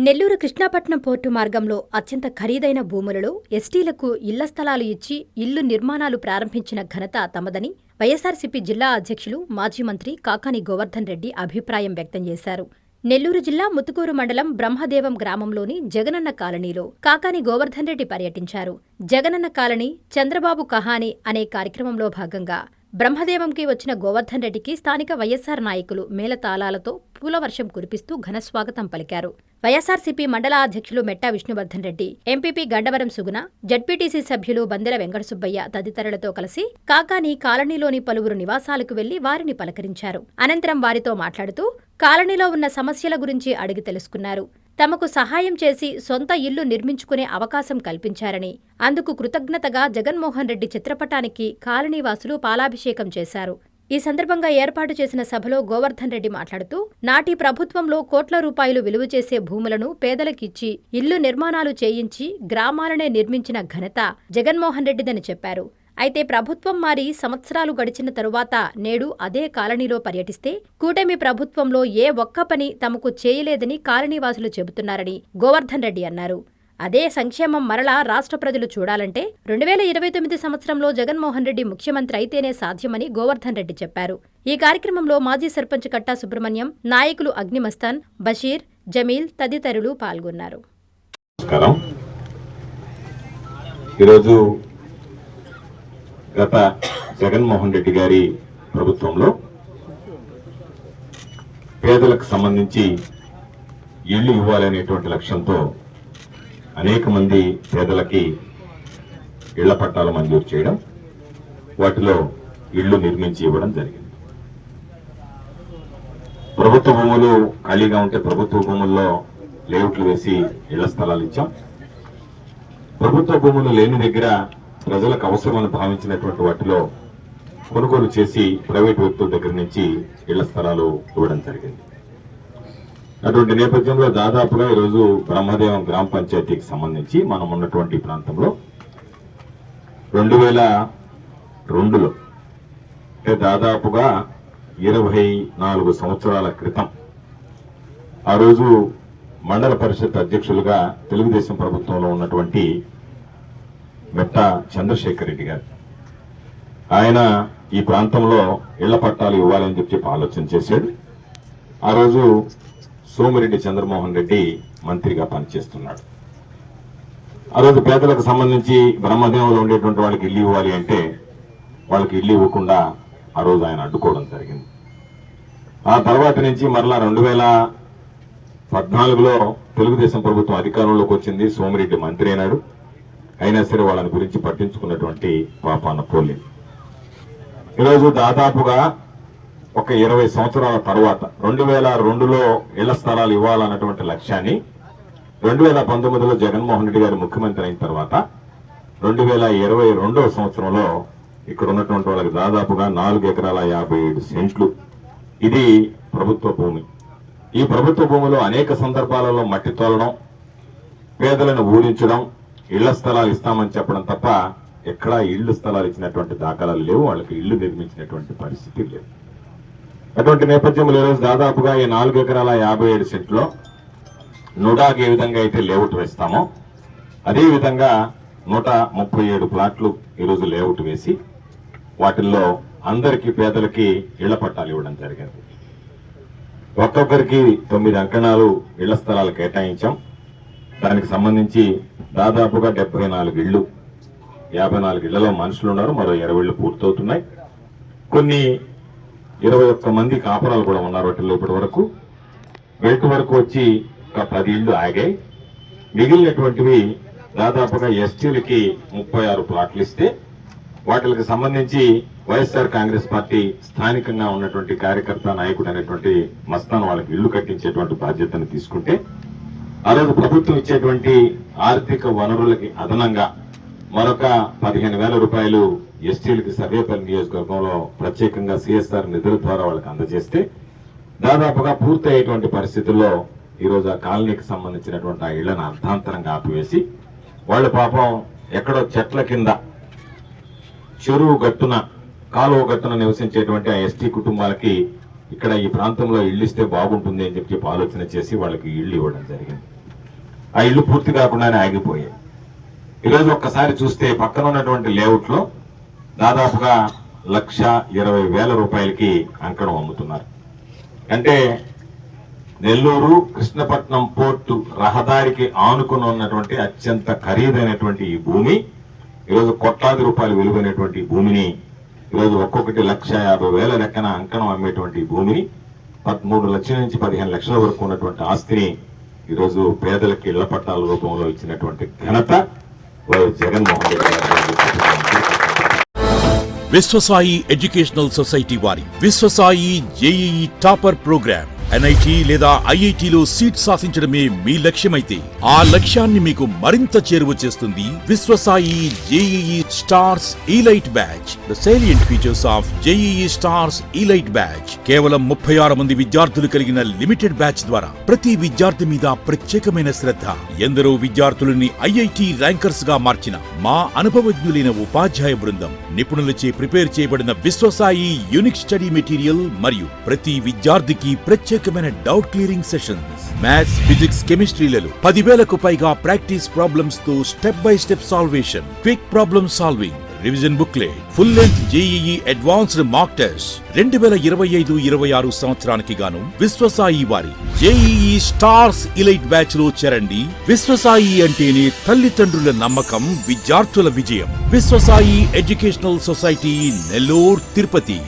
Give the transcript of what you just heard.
Nellore Krishnapatnam port మార్గంలో అత్యంత ఖరీదైన భూములలో ఎస్టీలకు ఇళ్ల స్థలాలు ఇచ్చి ఇల్లు నిర్మాణాలు ప్రారంభించిన ఘనత తమదని వైఎస్సార్సీపీ జిల్లా అధ్యక్షులు మాజీ మంత్రి కాకాని గోవర్ధన్ రెడ్డి అభిప్రాయం వ్యక్తం చేశారు. నెల్లూరు జిల్లా ముతుకూరు మండలం బ్రహ్మదేవం గ్రామంలోని జగనన్న కాలనీలో కాకాని గోవర్ధన్ రెడ్డి పర్యటించారు. జగనన్న కాలనీ చంద్రబాబు కహాని అనే కార్యక్రమంలో భాగంగా బ్రహ్మదేవంకి వచ్చిన గోవర్ధన్ రెడ్డికి స్థానిక వైఎస్సార్ నాయకులు మేళతాళాలతో పూలవర్షం కురిపిస్తూ ఘనస్వాగతం పలికారు. వైఎస్సార్సీపీ మండల అధ్యక్షులు మెట్టా విష్ణువర్ధన్ రెడ్డి, ఎంపీపీ గండవరం సుగుణ, జడ్పీటీసీ సభ్యులు బందెల వెంకటసుబ్బయ్య తదితరులతో కలిసి కాకాని కాలనీలోని పలువురు నివాసాలకు వెళ్లి వారిని పలకరించారు. అనంతరం వారితో మాట్లాడుతూ కాలనీలో ఉన్న సమస్యల గురించి అడిగి తెలుసుకున్నారు. తమకు సహాయం చేసి సొంత ఇల్లు నిర్మించుకునే అవకాశం కల్పించారని, అందుకు కృతజ్ఞతగా జగన్మోహన్ రెడ్డి చిత్రపటానికి కాలనీవాసులు పాలాభిషేకం చేశారు. ఈ సందర్భంగా ఏర్పాటు చేసిన సభలో గోవర్ధన్ రెడ్డి మాట్లాడుతూ నాటి ప్రభుత్వంలో కోట్ల రూపాయలు విలువ చేసే భూములను పేదలకిచ్చి ఇల్లు నిర్మాణాలు చేయించి గ్రామాలనే నిర్మించిన ఘనత జగన్మోహన్ రెడ్డిదని చెప్పారు. అయితే ప్రభుత్వం మారి సంవత్సరాలు గడిచిన తరువాత నేడు అదే కాలనీలో పర్యటిస్తే కూటమి ప్రభుత్వంలో ఏ ఒక్క పని తమకు చేయలేదని కాలనీవాసులు చెబుతున్నారని గోవర్ధన్ రెడ్డి అన్నారు. అదే సంక్షేమం మరలా రాష్ట్ర ప్రజలు చూడాలంటే 2029 సంవత్సరంలో జగన్మోహన్ రెడ్డి ముఖ్యమంత్రి అయితేనే సాధ్యమని గోవర్ధన్ రెడ్డి చెప్పారు. ఈ కార్యక్రమంలో మాజీ సర్పంచ్ కట్టా సుబ్రహ్మణ్యం, నాయకులు అగ్నిమస్తాన్, బషీర్, జమీల్ తదితరులు పాల్గొన్నారు. గత జగన్మోహన్ రెడ్డి గారి ప్రభుత్వంలో పేదలకు సంబంధించి ఇళ్లు ఇవ్వాలనేటువంటి లక్ష్యంతో అనేక మంది పేదలకి ఇళ్ల పట్టాలు మంజూరు చేయడం, వాటిలో ఇళ్లు నిర్మించి ఇవ్వడం జరిగింది. ప్రభుత్వ భూములు ఖాళీగా ఉంటే ప్రభుత్వ భూముల్లో లేఅవుట్లు వేసి ఇళ్ల స్థలాలు ఇచ్చాం. ప్రభుత్వ భూములు లేని దగ్గర ప్రజలకు అవసరమని భావించినటువంటి వాటిలో కొనుగోలు చేసి ప్రైవేట్ వ్యక్తుల దగ్గర నుంచి ఇళ్ల స్థలాలు ఇవ్వడం జరిగింది. అటువంటి నేపథ్యంలో దాదాపుగా ఈరోజు బ్రహ్మదేవం గ్రామ పంచాయతీకి సంబంధించి మనం ఉన్నటువంటి ప్రాంతంలో 2002లో అంటే దాదాపుగా 24 సంవత్సరాల క్రితం ఆ రోజు మండల పరిషత్ అధ్యక్షులుగా తెలుగుదేశం ప్రభుత్వంలో ఉన్నటువంటి మెట్టా చంద్రశేఖర్ రెడ్డి గారు, ఆయన ఈ ప్రాంతంలో ఇళ్ల పట్టాలు ఇవ్వాలని చెప్పి ఆలోచన చేశాడు. ఆ రోజు సోమిరెడ్డి చంద్రమోహన్ రెడ్డి మంత్రిగా పనిచేస్తున్నాడు. ఆ రోజు పేదలకు సంబంధించి బ్రహ్మదేవంలో ఉండేటువంటి వాళ్ళకి ఇల్లు ఇవ్వాలి అంటే వాళ్ళకి ఇల్లు ఇవ్వకుండా ఆ రోజు ఆయన అడ్డుకోవడం జరిగింది. ఆ తర్వాత నుంచి మరలా 2014లో తెలుగుదేశం ప్రభుత్వం అధికారంలోకి వచ్చింది. సోమిరెడ్డి మంత్రి అయినాడు. అయినా సరే వాళ్ళని గురించి పట్టించుకున్నటువంటి పాపాన పోలేదు. ఈరోజు దాదాపుగా ఒక 20 సంవత్సరాల తర్వాత 2002లో ఇళ్ల స్థలాలు ఇవ్వాలన్నటువంటి లక్ష్యాన్ని 2019లో జగన్మోహన్ రెడ్డి గారు ముఖ్యమంత్రి అయిన తర్వాత 2022వ సంవత్సరంలో ఇక్కడ ఉన్నటువంటి వాళ్ళకి దాదాపుగా 4 ఎకరాల 57 సెంట్లు ఇది ప్రభుత్వ భూమి. ఈ ప్రభుత్వ భూమిలో అనేక సందర్భాలలో మట్టి తోలడం, పేదలను ఊరించడం, ఇళ్ల స్థలాలు ఇస్తామని చెప్పడం తప్ప ఎక్కడా ఇళ్లు స్థలాలు ఇచ్చినటువంటి దాఖలాలు లేవు. వాళ్ళకి ఇళ్లు నిర్మించినటువంటి పరిస్థితి లేదు. అటువంటి నేపథ్యంలో ఈరోజు దాదాపుగా ఈ 4 ఎకరాల 57 సెంట్లో నుడాకి ఏ విధంగా అయితే లేఅవుట్ వేస్తామో అదే విధంగా 137 ప్లాట్లు ఈరోజు లేఅవుట్ వేసి వాటిల్లో అందరికీ పేదలకి ఇళ్ల పట్టాలు ఇవ్వడం జరిగింది. ఒక్కొక్కరికి 9 అంకణాలు ఇళ్ల స్థలాలు కేటాయించాం. దానికి సంబంధించి దాదాపుగా 74 ఇళ్లు, 54 ఇళ్లలో మనుషులు ఉన్నారు. మరో 20 ఇళ్లు పూర్తవుతున్నాయి. కొన్ని 21 మంది కాపురాలు కూడా ఉన్నారు. వాటిల్లో ఇప్పటి వరకు వెళ్తు వరకు వచ్చి ఒక 10 ఇళ్లు ఆగాయి. మిగిలినటువంటివి దాదాపుగా ఎస్టీలకి 36 ప్లాట్లు ఇస్తే వాటికి సంబంధించి వైఎస్ఆర్ కాంగ్రెస్ పార్టీ స్థానికంగా ఉన్నటువంటి కార్యకర్త నాయకుడు అనేటువంటి మస్తాన్ వాళ్ళకి ఇళ్లు కట్టించేటువంటి బాధ్యతను తీసుకుంటే ఆ రోజు ప్రభుత్వం ఇచ్చేటువంటి ఆర్థిక వనరులకి అదనంగా మరొక 15,000 రూపాయలు ఎస్టీలకి సర్వేపల్లి నియోజకవర్గంలో ప్రత్యేకంగా సిఎస్ఆర్ నిధుల ద్వారా వాళ్ళకి అందజేస్తే దాదాపుగా పూర్తి అయ్యేటువంటి పరిస్థితుల్లో ఈరోజు ఆ కాలనీకి సంబంధించినటువంటి ఆ ఇళ్లను అర్థాంతరంగా ఆపివేసి వాళ్ళ పాపం ఎక్కడో చెట్ల కింద చెరువు గట్టున కాలువ గట్టున నివసించేటువంటి ఆ ఎస్టీ కుటుంబాలకి ఇక్కడ ఈ ప్రాంతంలో ఇల్లు ఇస్తే బాగుంటుంది అని చెప్పి ఆలోచన చేసి వాళ్ళకి ఇళ్లు ఇవ్వడం జరిగింది. ఆ ఇల్లు పూర్తి కాకుండానే ఆగిపోయాయి. ఈరోజు ఒక్కసారి చూస్తే పక్కన ఉన్నటువంటి లేఅవుట్ లో దాదాపుగా 1,20,000 రూపాయలకి అంకణం అమ్ముతున్నారు. అంటే నెల్లూరు కృష్ణపట్నం పోర్టు రహదారికి ఆనుకుని ఉన్నటువంటి అత్యంత ఖరీదైనటువంటి ఈ భూమి ఈరోజు కోట్లాది రూపాయలు విలువైనటువంటి భూమిని ఈరోజు ఒక్కొక్కటి 1,50,000 లెక్కన అంకణం అమ్మేటువంటి భూమిని 13 లక్షల నుంచి 15 లక్షల వరకు ఉన్నటువంటి ఆస్తిని ఈరోజు పేదలకి ఇళ్ల పట్టాల రూపంలో ఇచ్చినటువంటి ఘనత వైఎస్ జగన్మోహన్ రెడ్డి గారు. విశ్వసాయి ఎడ్యుకేషనల్ సొసైటీ వారి Vishwasai JEE topper programme NIT లేదా IITలో సీట్ సాధించడమే మీ లక్ష్యమైతే ఆ లక్ష్యాన్ని మీకు మరింత చేరువ చేస్తుంది Viswasai JEE stars elite batch. The salient features of JEE stars elite batch. కేవలం 36 మంది విద్యార్థులు కలిగిన లిమిటెడ్ బ్యాచ్ ద్వారా ప్రతి విద్యార్థి మీద ప్రత్యేకమైన శ్రద్ధ, ఎందరో విద్యార్థులని IIT ర్యాంకర్స్ గా మార్చిన మా అనుభవజ్ఞులైన ఉపాధ్యాయ బృందం, నిపుణులచే ప్రిపేర్ చేయబడిన విశ్వసాయి యూనిక్ స్టడీ మెటీరియల్ మరియు ప్రతి విద్యార్థికి ప్రత్యేకమైన doubt clearing sessions, maths, physics, కెమిస్ట్రీలలో 10,000కు పైగా ప్రాక్టీస్ ప్రాబ్లమ్స్ తో step by step salvation, quick problem solving, revision booklet, full length JEE advanced mock test. 2025-26 సంవత్సరానికి గాను విశ్వసాయి వారి జేఈఈ స్టార్స్ ఇలైట్ బ్యాచ్ లో చేరండి. విశ్వసాయి అంటేనే తల్లిదండ్రుల నమ్మకం, విద్యార్థుల విజయం. Viswasai educational society, Nellore, Tirupati.